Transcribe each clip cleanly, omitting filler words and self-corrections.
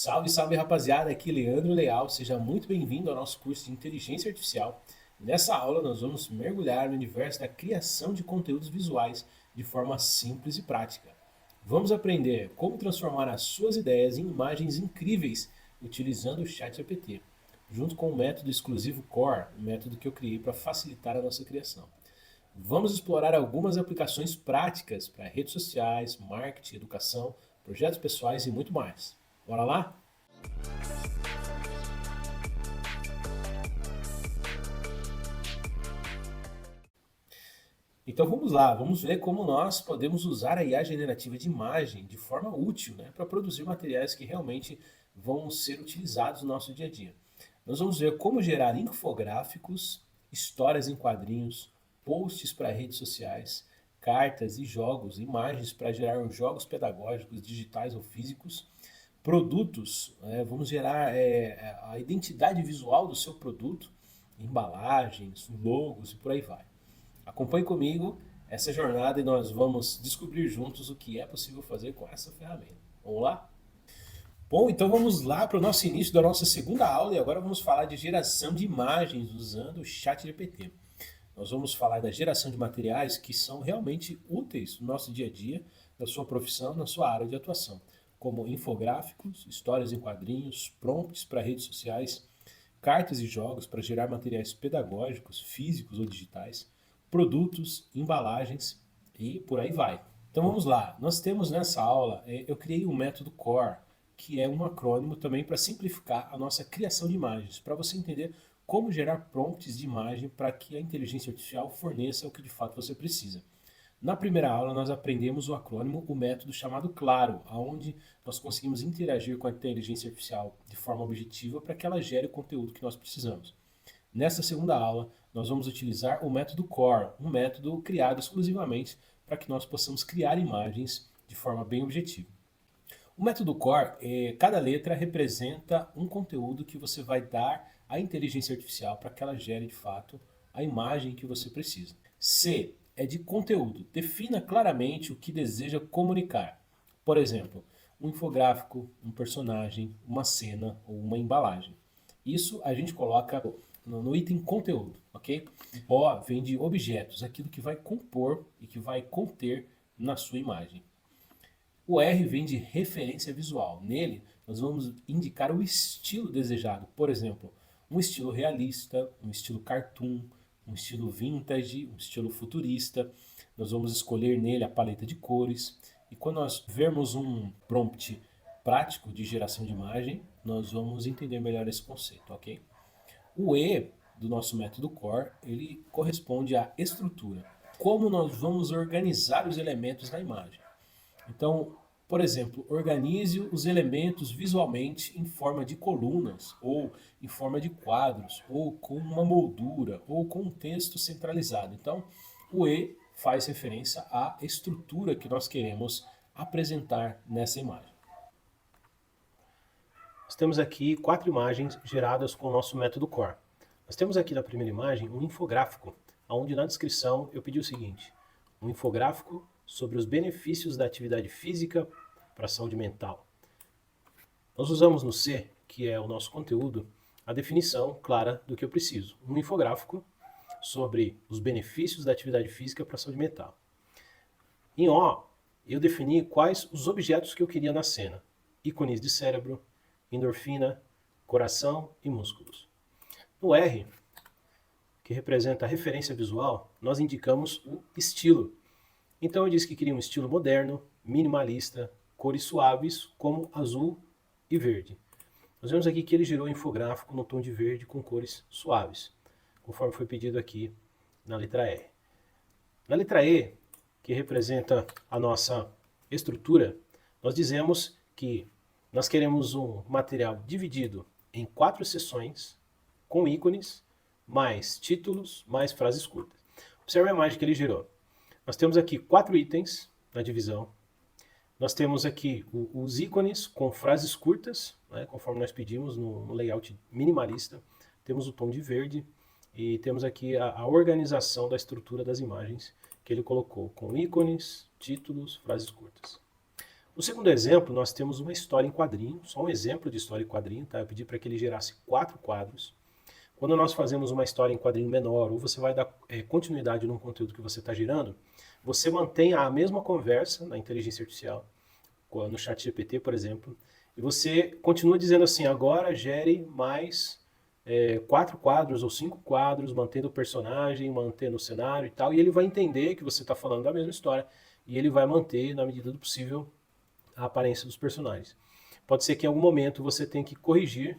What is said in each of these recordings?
Salve, salve rapaziada, aqui Leandro Leal, seja muito bem-vindo ao nosso curso de Inteligência Artificial. Nessa aula nós vamos mergulhar no universo da criação de conteúdos visuais de forma simples e prática. Vamos aprender como transformar as suas ideias em imagens incríveis utilizando o ChatGPT, junto com o método exclusivo Core, um método que eu criei para facilitar a nossa criação. Vamos explorar algumas aplicações práticas para redes sociais, marketing, educação, projetos pessoais e muito mais. Bora lá? Então vamos lá, vamos ver como nós podemos usar a IA generativa de imagem de forma útil, para produzir materiais que realmente vão ser utilizados no nosso dia a dia. Nós vamos ver como gerar infográficos, histórias em quadrinhos, posts para redes sociais, cartas e jogos, imagens para gerar jogos pedagógicos, digitais ou físicos, produtos, vamos gerar a identidade visual do seu produto, embalagens, logos e por aí vai. Acompanhe comigo essa jornada e nós vamos descobrir juntos o que é possível fazer com essa ferramenta. Vamos lá? Bom, então vamos lá para o nosso início da nossa segunda aula e agora vamos falar de geração de imagens usando o ChatGPT. Nós vamos falar da geração de materiais que são realmente úteis no nosso dia a dia, na sua profissão, na sua área de atuação, como infográficos, histórias em quadrinhos, prompts para redes sociais, cartas e jogos para gerar materiais pedagógicos, físicos ou digitais, produtos, embalagens e por aí vai. Então vamos lá, nós temos nessa aula, eu criei um método Core, que é um acrônimo também para simplificar a nossa criação de imagens, para você entender como gerar prompts de imagem para que a inteligência artificial forneça o que de fato você precisa. Na primeira aula nós aprendemos o acrônimo, o método chamado Claro, onde nós conseguimos interagir com a inteligência artificial de forma objetiva para que ela gere o conteúdo que nós precisamos. Nessa segunda aula nós vamos utilizar o método Core, um método criado exclusivamente para que nós possamos criar imagens de forma bem objetiva. O método Core, cada letra representa um conteúdo que você vai dar à inteligência artificial para que ela gere de fato a imagem que você precisa. C é de conteúdo. Defina claramente o que deseja comunicar. Por exemplo, um infográfico, um personagem, uma cena ou uma embalagem. Isso a gente coloca no item conteúdo, ok? O vem de objetos, aquilo que vai compor e que vai conter na sua imagem. O R vem de referência visual. Nele, nós vamos indicar o estilo desejado. Por exemplo, um estilo realista, um estilo cartoon, um estilo vintage, um estilo futurista. Nós vamos escolher nele a paleta de cores. E quando nós vermos um prompt prático de geração de imagem, nós vamos entender melhor esse conceito, ok? O E do nosso método Core, ele corresponde à estrutura. Como nós vamos organizar os elementos da imagem. Então, por exemplo, organize os elementos visualmente em forma de colunas, ou em forma de quadros, ou com uma moldura, ou com um texto centralizado. Então, o E faz referência à estrutura que nós queremos apresentar nessa imagem. Nós temos aqui 4 imagens geradas com o nosso método Core. Nós temos aqui na primeira imagem um infográfico, onde na descrição eu pedi o seguinte: um infográfico sobre os benefícios da atividade física para a saúde mental. Nós usamos no C, que é o nosso conteúdo, a definição clara do que eu preciso. Um infográfico sobre os benefícios da atividade física para a saúde mental. Em O, eu defini quais os objetos que eu queria na cena. Ícones de cérebro, endorfina, coração e músculos. No R, que representa a referência visual, nós indicamos o estilo. Então eu disse que queria um estilo moderno, minimalista, cores suaves como azul e verde. Nós vemos aqui que ele gerou um infográfico no tom de verde com cores suaves, conforme foi pedido aqui na letra R. Na letra E, que representa a nossa estrutura, nós dizemos que nós queremos um material dividido em 4 seções, com ícones, mais títulos, mais frases curtas. Observe a imagem que ele gerou. Nós temos aqui 4 itens na divisão. Nós temos aqui os ícones com frases curtas, conforme nós pedimos no layout minimalista. Temos o tom de verde e temos aqui a organização da estrutura das imagens que ele colocou, com ícones, títulos, frases curtas. No segundo exemplo, nós temos uma história em quadrinho, só um exemplo de história em quadrinho, tá? Eu pedi para que ele gerasse 4 quadros. Quando nós fazemos uma história em quadrinho menor, ou você vai dar continuidade num conteúdo que você está gerando, você mantém a mesma conversa na inteligência artificial, no chat GPT, por exemplo, e você continua dizendo assim, agora gere mais 4 quadros ou 5 quadros, mantendo o personagem, mantendo o cenário e tal, e ele vai entender que você está falando da mesma história, e ele vai manter, na medida do possível, a aparência dos personagens. Pode ser que em algum momento você tenha que corrigir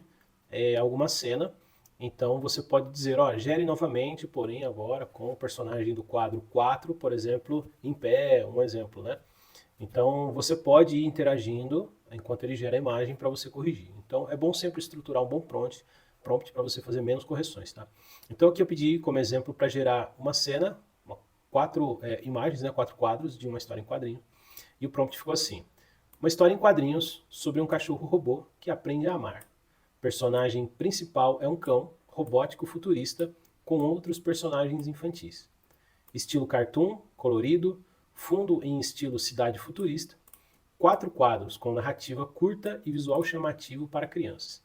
alguma cena, então você pode dizer, ó, gere novamente, porém agora com o personagem do quadro 4, por exemplo, em pé, um exemplo, né? Então você pode ir interagindo enquanto ele gera a imagem para você corrigir. Então é bom sempre estruturar um bom prompt para você fazer menos correções, tá? Então aqui eu pedi como exemplo para gerar uma cena, 4 imagens, né, 4 quadros de uma história em quadrinho, e o prompt ficou assim: uma história em quadrinhos sobre um cachorro robô que aprende a amar. O personagem principal é um cão robótico futurista com outros personagens infantis. Estilo cartoon, colorido, fundo em estilo cidade futurista, 4 quadros com narrativa curta e visual chamativo para crianças.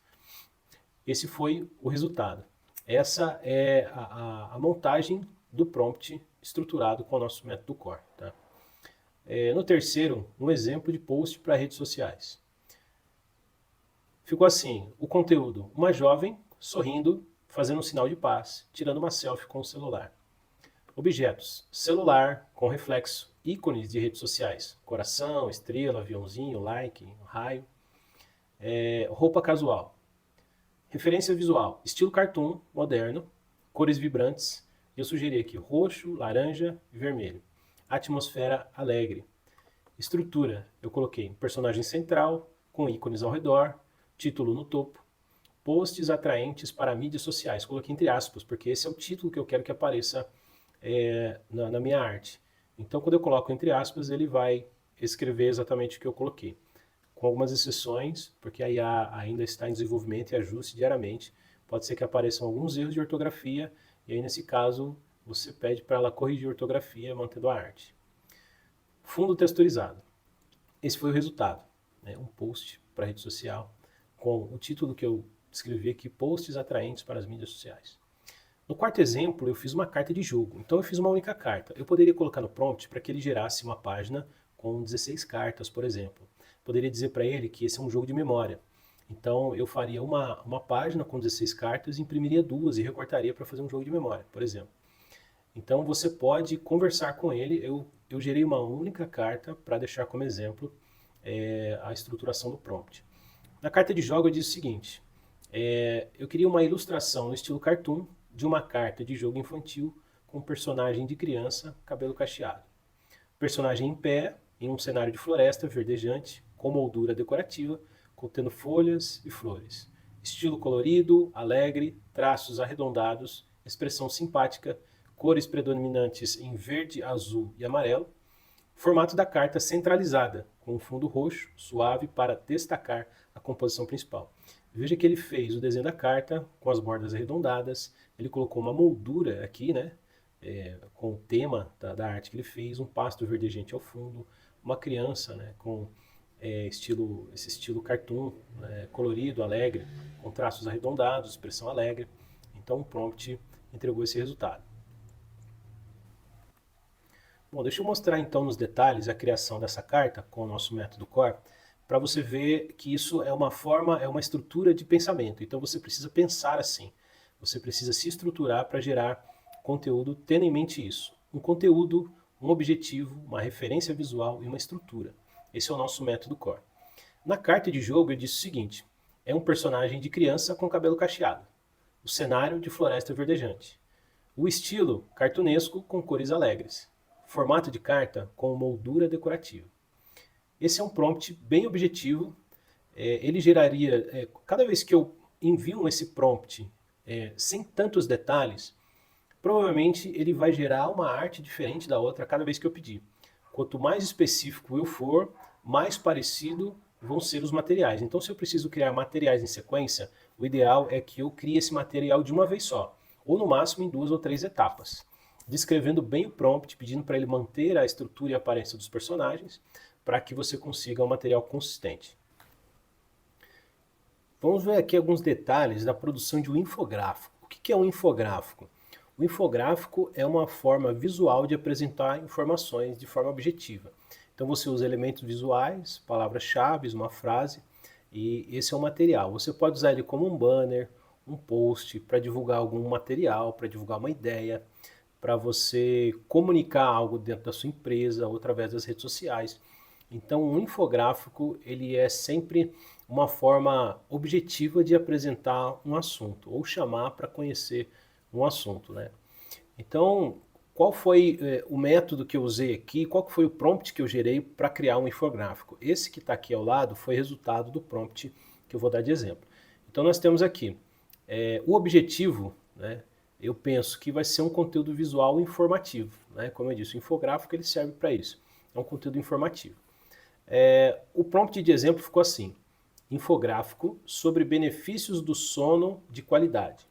Esse foi o resultado. Essa é a montagem do prompt estruturado com o nosso método Core. Tá? No terceiro, um exemplo de post para redes sociais. Ficou assim, o conteúdo, uma jovem sorrindo, fazendo um sinal de paz, tirando uma selfie com o celular. Objetos, celular com reflexo, ícones de redes sociais, coração, estrela, aviãozinho, like, raio. Roupa casual. Referência visual, estilo cartoon, moderno, cores vibrantes. Eu sugeri aqui roxo, laranja e vermelho. Atmosfera alegre. Estrutura, eu coloquei personagem central, com ícones ao redor, título no topo, posts atraentes para mídias sociais. Coloquei entre aspas, porque esse é o título que eu quero que apareça na minha arte. Então, quando eu coloco entre aspas, ele vai escrever exatamente o que eu coloquei. Com algumas exceções, porque a IA ainda está em desenvolvimento e ajuste diariamente. Pode ser que apareçam alguns erros de ortografia, e aí nesse caso você pede para ela corrigir a ortografia mantendo a arte. Fundo texturizado. Esse foi o resultado. Né? Um post para a rede social com o título que eu escrevi aqui, posts atraentes para as mídias sociais. No quarto exemplo, eu fiz uma carta de jogo. Então eu fiz uma única carta. Eu poderia colocar no prompt para que ele gerasse uma página com 16 cartas, por exemplo. Poderia dizer para ele que esse é um jogo de memória. Então eu faria uma página com 16 cartas, imprimiria 2 e recortaria para fazer um jogo de memória, por exemplo. Então você pode conversar com ele. Eu gerei uma única carta para deixar como exemplo a estruturação do prompt. Na carta de jogo eu disse o seguinte: eu queria uma ilustração no estilo cartoon de uma carta de jogo infantil com um personagem de criança, cabelo cacheado. Personagem em pé, em um cenário de floresta verdejante, com moldura decorativa, contendo folhas e flores. Estilo colorido, alegre, traços arredondados, expressão simpática, cores predominantes em verde, azul e amarelo. Formato da carta centralizada, com um fundo roxo, suave, para destacar a composição principal. Veja que ele fez o desenho da carta com as bordas arredondadas, ele colocou uma moldura aqui, né? Com o tema da arte que ele fez, um pasto verdejante ao fundo, uma criança, né, com esse estilo cartoon, colorido, alegre, com traços arredondados, expressão alegre. Então o prompt entregou esse resultado. Bom, deixa eu mostrar então nos detalhes a criação dessa carta com o nosso método Core, para você ver que isso é uma estrutura de pensamento. Então você precisa pensar assim, você precisa se estruturar para gerar conteúdo tendo em mente isso. Um conteúdo, um objetivo, uma referência visual e uma estrutura. Esse é o nosso método Core. Na carta de jogo eu disse o seguinte: é um personagem de criança com cabelo cacheado. O cenário de floresta verdejante. O estilo cartunesco com cores alegres. Formato de carta com moldura decorativa. Esse é um prompt bem objetivo. Ele geraria, cada vez que eu envio esse prompt sem tantos detalhes, provavelmente ele vai gerar uma arte diferente da outra cada vez que eu pedir. Quanto mais específico eu for, mais parecido vão ser os materiais. Então, se eu preciso criar materiais em sequência, o ideal é que eu crie esse material de uma vez só, ou no máximo em 2 ou 3 etapas. Descrevendo bem o prompt, pedindo para ele manter a estrutura e a aparência dos personagens, para que você consiga um material consistente. Vamos ver aqui alguns detalhes da produção de um infográfico. O que é um infográfico? O infográfico é uma forma visual de apresentar informações de forma objetiva. Então você usa elementos visuais, palavras-chave, uma frase, e esse é um material. Você pode usar ele como um banner, um post, para divulgar algum material, para divulgar uma ideia, para você comunicar algo dentro da sua empresa ou através das redes sociais. Então, um infográfico ele é sempre uma forma objetiva de apresentar um assunto ou chamar para conhecer um assunto, né? Então, qual foi o método que eu usei aqui? Qual foi o prompt que eu gerei para criar um infográfico? Esse que está aqui ao lado foi resultado do prompt que eu vou dar de exemplo. Então, nós temos aqui o objetivo, né? Eu penso que vai ser um conteúdo visual informativo, né? Como eu disse, o infográfico ele serve para isso. É um conteúdo informativo. O prompt de exemplo ficou assim: infográfico sobre benefícios do sono de qualidade.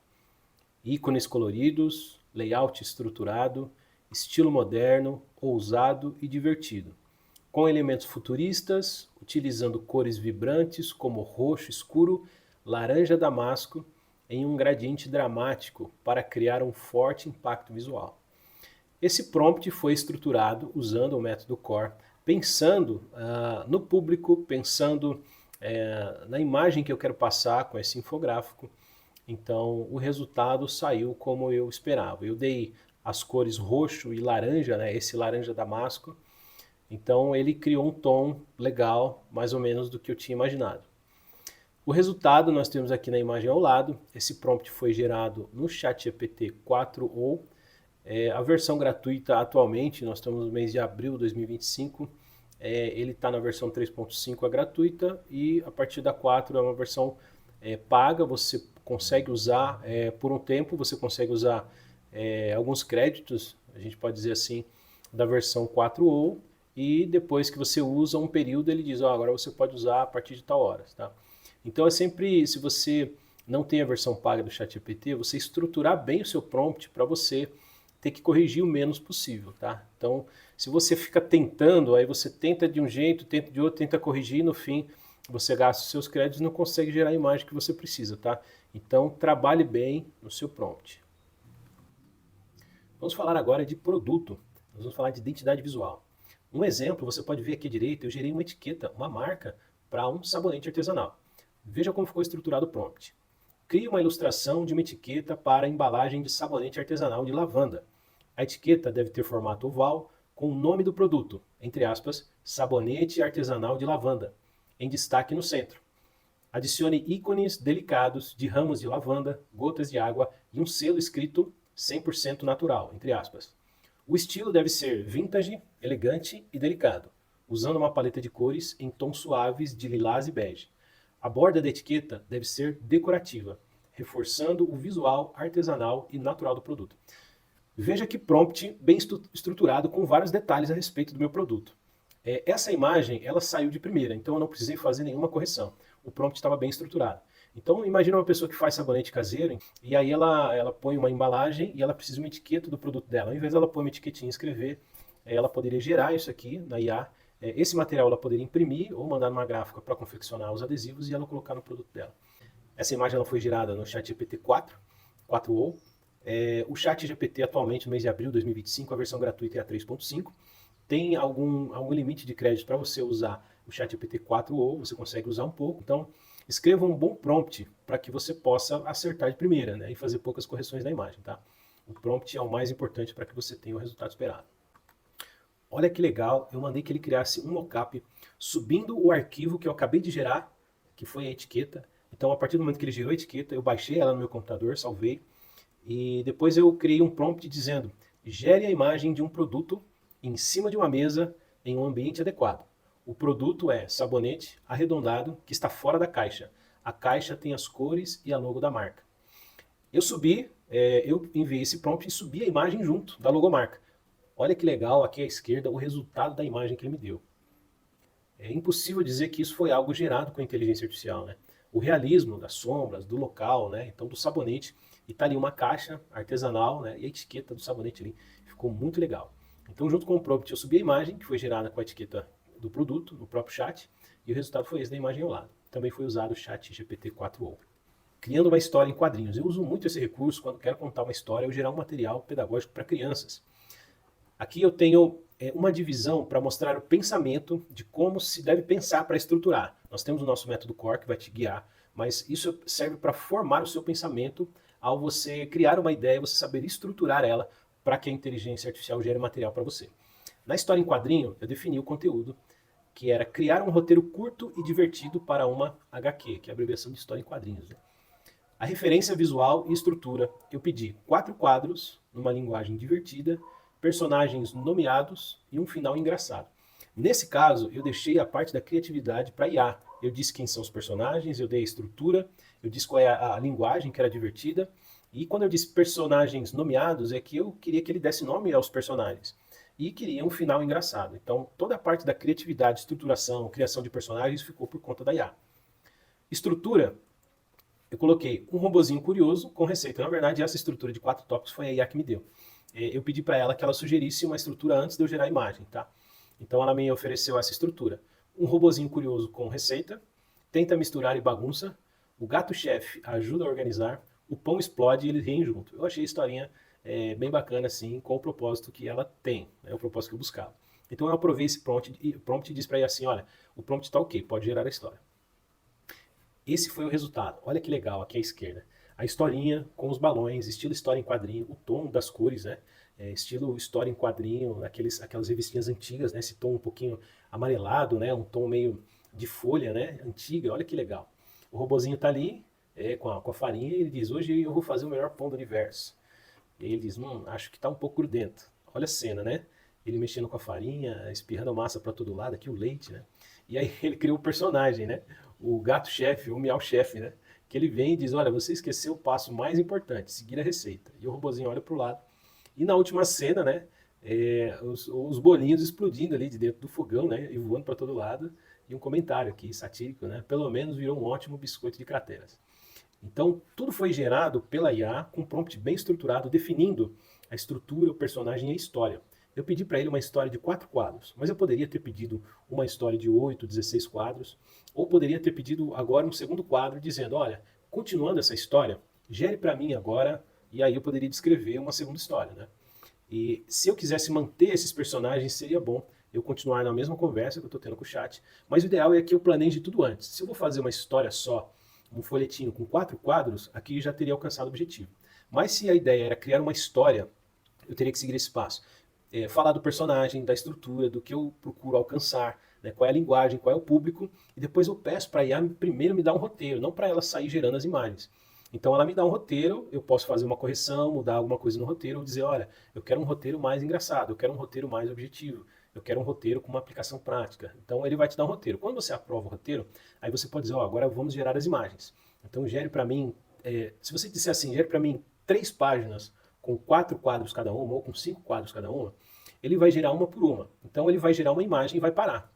Ícones coloridos, layout estruturado, estilo moderno, ousado e divertido. Com elementos futuristas, utilizando cores vibrantes como roxo escuro, laranja damasco, em um gradiente dramático para criar um forte impacto visual. Esse prompt foi estruturado usando o método CORE, pensando no público, pensando na imagem que eu quero passar com esse infográfico. Então o resultado saiu como eu esperava. Eu dei as cores roxo e laranja, né, esse laranja damasco. Então ele criou um tom legal, mais ou menos do que eu tinha imaginado. O resultado nós temos aqui na imagem ao lado. Esse prompt foi gerado no ChatGPT 4o. A versão gratuita atualmente, nós estamos no mês de abril de 2025, ele está na versão 3.5 gratuita, e a partir da 4 é uma versão paga. Você consegue usar por um tempo, você consegue usar alguns créditos, a gente pode dizer assim, da versão 4o, e depois que você usa um período, ele diz, agora você pode usar a partir de tal horas, tá? Então é sempre, se você não tem a versão paga do ChatGPT, você estruturar bem o seu prompt para você ter que corrigir o menos possível, tá? Então, se você fica tentando, aí você tenta de um jeito, tenta de outro, tenta corrigir, e no fim você gasta os seus créditos e não consegue gerar a imagem que você precisa, tá? Então, trabalhe bem no seu prompt. Vamos falar agora de produto. Nós vamos falar de identidade visual. Um exemplo, você pode ver aqui à direita, eu gerei uma etiqueta, uma marca para um sabonete artesanal. Veja como ficou estruturado o prompt. Crie uma ilustração de uma etiqueta para a embalagem de sabonete artesanal de lavanda. A etiqueta deve ter formato oval, com o nome do produto, entre aspas, sabonete artesanal de lavanda, em destaque no centro. Adicione ícones delicados de ramos de lavanda, gotas de água e um selo escrito 100% natural, entre aspas. O estilo deve ser vintage, elegante e delicado, usando uma paleta de cores em tons suaves de lilás e bege. A borda da etiqueta deve ser decorativa, reforçando o visual artesanal e natural do produto. Veja que prompt bem estruturado com vários detalhes a respeito do meu produto. Essa imagem ela saiu de primeira, então eu não precisei fazer nenhuma correção. O prompt estava bem estruturado. Então imagina uma pessoa que faz sabonete caseiro e aí ela põe uma embalagem e ela precisa de uma etiqueta do produto dela. Ao invés dela pôr uma etiquetinha e escrever, ela poderia gerar isso aqui na IA. Esse material ela poderia imprimir ou mandar numa gráfica para confeccionar os adesivos e ela colocar no produto dela. Essa imagem ela foi gerada no ChatGPT 4o. O ChatGPT atualmente, no mês de abril de 2025, a versão gratuita é a 3.5. Tem algum limite de crédito para você usar o ChatGPT 4o, você consegue usar um pouco. Então, escreva um bom prompt para que você possa acertar de primeira, né, e fazer poucas correções na imagem, tá? O prompt é o mais importante para que você tenha o resultado esperado. Olha que legal, eu mandei que ele criasse um mockup subindo o arquivo que eu acabei de gerar, que foi a etiqueta. Então, a partir do momento que ele gerou a etiqueta, eu baixei ela no meu computador, salvei, e depois eu criei um prompt dizendo: gere a imagem de um produto em cima de uma mesa em um ambiente adequado. O produto é sabonete arredondado que está fora da caixa. A caixa tem as cores e a logo da marca. Eu enviei esse prompt e subi a imagem junto da logomarca. Olha que legal, aqui à esquerda, o resultado da imagem que ele me deu. É impossível dizer que isso foi algo gerado com a inteligência artificial, né? O realismo das sombras, do local, né? Então do sabonete, e tá ali uma caixa artesanal, né? E a etiqueta do sabonete ali ficou muito legal. Então junto com o prompt eu subi a imagem que foi gerada com a etiqueta do produto no próprio chat, e o resultado foi esse da imagem ao lado. Também foi usado o chat GPT-4o. Criando uma história em quadrinhos. Eu uso muito esse recurso quando quero contar uma história ou gerar um material pedagógico para crianças. Aqui eu tenho uma divisão para mostrar o pensamento de como se deve pensar para estruturar. Nós temos o nosso método Core que vai te guiar, mas isso serve para formar o seu pensamento ao você criar uma ideia, você saber estruturar ela para que a inteligência artificial gere material para você. Na história em quadrinho, eu defini o conteúdo, que era criar um roteiro curto e divertido para uma HQ, que é a abreviação de história em quadrinhos. Né? A referência visual e estrutura, eu pedi 4 quadros, numa linguagem divertida, personagens nomeados e um final engraçado. Nesse caso, eu deixei a parte da criatividade para IA. Eu disse quem são os personagens, eu dei a estrutura, eu disse qual é a linguagem, que era divertida. E quando eu disse personagens nomeados, é que eu queria que ele desse nome aos personagens. E queria um final engraçado. Então, toda a parte da criatividade, estruturação, criação de personagens ficou por conta da IA. Estrutura, eu coloquei um robozinho curioso com receita. Na verdade, essa estrutura de 4 tópicos foi a IA que me deu. Eu pedi para ela que ela sugerisse uma estrutura antes de eu gerar a imagem, tá? Então ela me ofereceu essa estrutura. Um robozinho curioso com receita, tenta misturar e bagunça, o gato-chefe ajuda a organizar, o pão explode e eles riem junto. Eu achei a historinha bem bacana, assim, com o propósito que ela tem, né, o propósito que eu buscava. Então eu aprovei esse prompt e disse para ela assim, olha, o prompt está ok, pode gerar a história. Esse foi o resultado. Olha que legal, aqui à esquerda. A historinha com os balões, estilo história em quadrinho, o tom das cores, né? Estilo história em quadrinho, aquelas revistinhas antigas, né? Esse tom um pouquinho amarelado, né? Um tom meio de folha, né? Antiga, olha que legal. O robozinho tá ali com a farinha e ele diz, hoje eu vou fazer o melhor pão do universo. E ele diz, acho que tá um pouco grudento. Olha a cena, né? Ele mexendo com a farinha, espirrando a massa para todo lado, aqui o leite, né? E aí ele criou o personagem, né? O gato-chefe, o miau-chefe, né? Que ele vem e diz, olha, você esqueceu o passo mais importante, seguir a receita. E o robozinho olha pro lado. E na última cena, né? Os bolinhos explodindo ali de dentro do fogão, né? E voando para todo lado. E um comentário aqui, satírico, né? Pelo menos virou um ótimo biscoito de crateras. Então, tudo foi gerado pela IA, com um prompt bem estruturado, definindo a estrutura, o personagem e a história. Eu pedi para ele uma história de 4 quadros, mas eu poderia ter pedido uma história de 8, 16 quadros, ou poderia ter pedido agora um segundo quadro, dizendo, olha, continuando essa história, gere para mim agora, e aí eu poderia descrever uma segunda história. Né? E se eu quisesse manter esses personagens, seria bom eu continuar na mesma conversa que eu estou tendo com o chat, mas o ideal é que eu planeje tudo antes. Se eu vou fazer uma história só, um folhetinho com 4 quadros, aqui já teria alcançado o objetivo. Mas se a ideia era criar uma história, eu teria que seguir esse passo. Falar do personagem, da estrutura, do que eu procuro alcançar, né, qual é a linguagem, qual é o público, e depois eu peço para a IA primeiro me dar um roteiro, não para ela sair gerando as imagens. Então ela me dá um roteiro, eu posso fazer uma correção, mudar alguma coisa no roteiro, ou dizer, olha, eu quero um roteiro mais engraçado, eu quero um roteiro mais objetivo, eu quero um roteiro com uma aplicação prática. Então ele vai te dar um roteiro. Quando você aprova o roteiro, aí você pode dizer, agora vamos gerar as imagens. Então gere para mim, se você disser assim, gere para mim 3 páginas com 4 quadros cada uma, ou com 5 quadros cada uma, ele vai gerar uma por uma. Então ele vai gerar uma imagem e vai parar.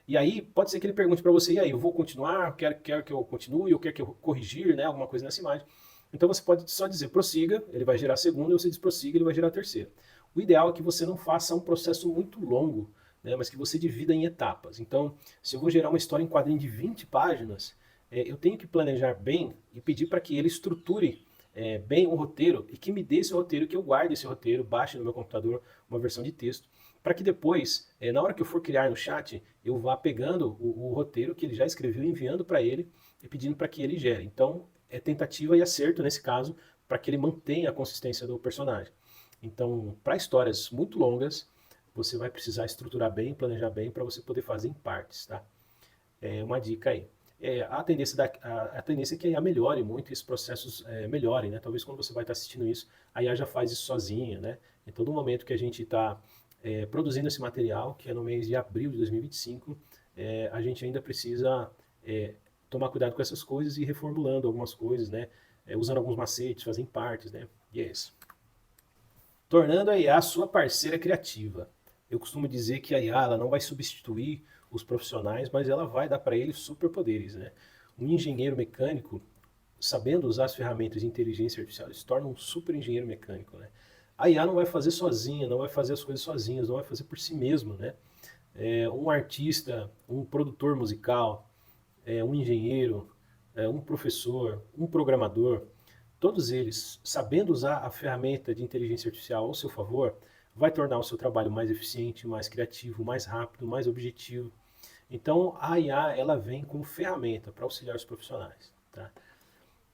E aí pode ser que ele pergunte para você, e aí, eu vou continuar, quer que eu continue, ou quer que eu corrigir, né, alguma coisa nessa imagem. Então você pode só dizer prossiga, ele vai gerar a segunda, e você diz prossiga, ele vai gerar a terceira. O ideal é que você não faça um processo muito longo, né, mas que você divida em etapas. Então, se eu vou gerar uma história em quadrinho de 20 páginas, eu tenho que planejar bem e pedir para que ele estruture bem o roteiro e que me dê esse roteiro, que eu guarde esse roteiro, baixe no meu computador uma versão de texto, para que depois, na hora que eu for criar no chat, eu vá pegando o roteiro que ele já escreveu, enviando para ele e pedindo para que ele gere. Então, é tentativa e acerto nesse caso, para que ele mantenha a consistência do personagem. Então, para histórias muito longas, você vai precisar estruturar bem, planejar bem, para você poder fazer em partes, tá? É uma dica aí. A tendência é que a IA melhore muito, esses processos melhorem, né? Talvez quando você vai estar assistindo isso, a IA já faz isso sozinha, né? Então, no momento que a gente está produzindo esse material, que é no mês de abril de 2025, a gente ainda precisa tomar cuidado com essas coisas e ir reformulando algumas coisas, né? Usando alguns macetes, fazendo partes, né? E é isso. Tornando a IA sua parceira criativa. Eu costumo dizer que a IA ela não vai substituir os profissionais, mas ela vai dar para eles superpoderes, né? Um engenheiro mecânico, sabendo usar as ferramentas de inteligência artificial, ele se torna um super engenheiro mecânico, né? A IA não vai fazer sozinha, não vai fazer as coisas sozinha, não vai fazer por si mesma, né? um artista, um produtor musical, um engenheiro, um professor, um programador, todos eles, sabendo usar a ferramenta de inteligência artificial ao seu favor, vai tornar o seu trabalho mais eficiente, mais criativo, mais rápido, mais objetivo. Então, a IA ela vem como ferramenta para auxiliar os profissionais. Tá?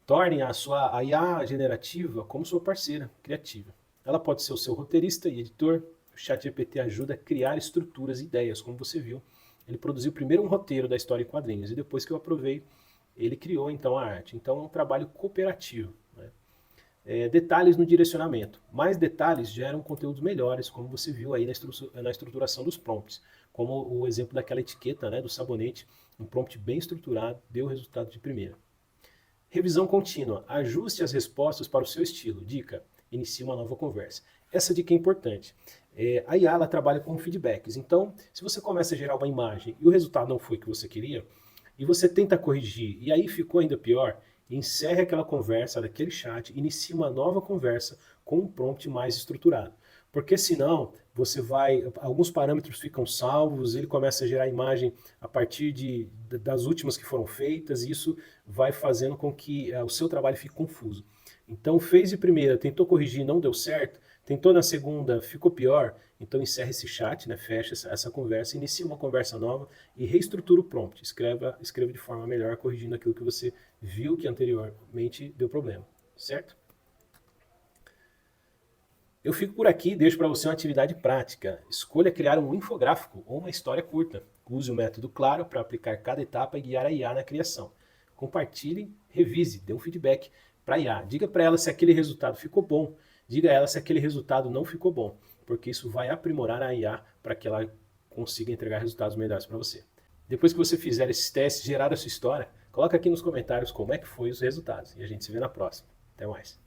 Torne a IA generativa como sua parceira criativa. Ela pode ser o seu roteirista e editor. O ChatGPT ajuda a criar estruturas e ideias, como você viu. Ele produziu primeiro um roteiro da história em quadrinhos e depois que eu aprovei, ele criou então a arte. Então é um trabalho cooperativo. Né? Detalhes no direcionamento. Mais detalhes geram conteúdos melhores, como você viu aí na estruturação dos prompts. Como o exemplo daquela etiqueta, né, do sabonete, um prompt bem estruturado, deu o resultado de primeira. Revisão contínua. Ajuste as respostas para o seu estilo. Dica: inicie uma nova conversa. Essa dica é importante. A IA ela trabalha com feedbacks. Então, se você começa a gerar uma imagem e o resultado não foi o que você queria, e você tenta corrigir e aí ficou ainda pior, encerre aquela conversa daquele chat, inicie uma nova conversa com um prompt mais estruturado. Porque senão, alguns parâmetros ficam salvos, ele começa a gerar imagem a partir das últimas que foram feitas, e isso vai fazendo com que o seu trabalho fique confuso. Então, fez de primeira, tentou corrigir, não deu certo, tentou na segunda, ficou pior, então encerra esse chat, né, fecha essa conversa, inicia uma conversa nova e reestrutura o prompt. Escreva de forma melhor, corrigindo aquilo que você viu que anteriormente deu problema, certo? Eu fico por aqui e deixo para você uma atividade prática. Escolha criar um infográfico ou uma história curta. Use o método Claro para aplicar cada etapa e guiar a IA na criação. Compartilhe, revise, dê um feedback para a IA. Diga para ela se aquele resultado ficou bom. Diga a ela se aquele resultado não ficou bom, porque isso vai aprimorar a IA para que ela consiga entregar resultados melhores para você. Depois que você fizer esses testes, gerar a sua história, coloca aqui nos comentários como é que foi os resultados. E a gente se vê na próxima. Até mais.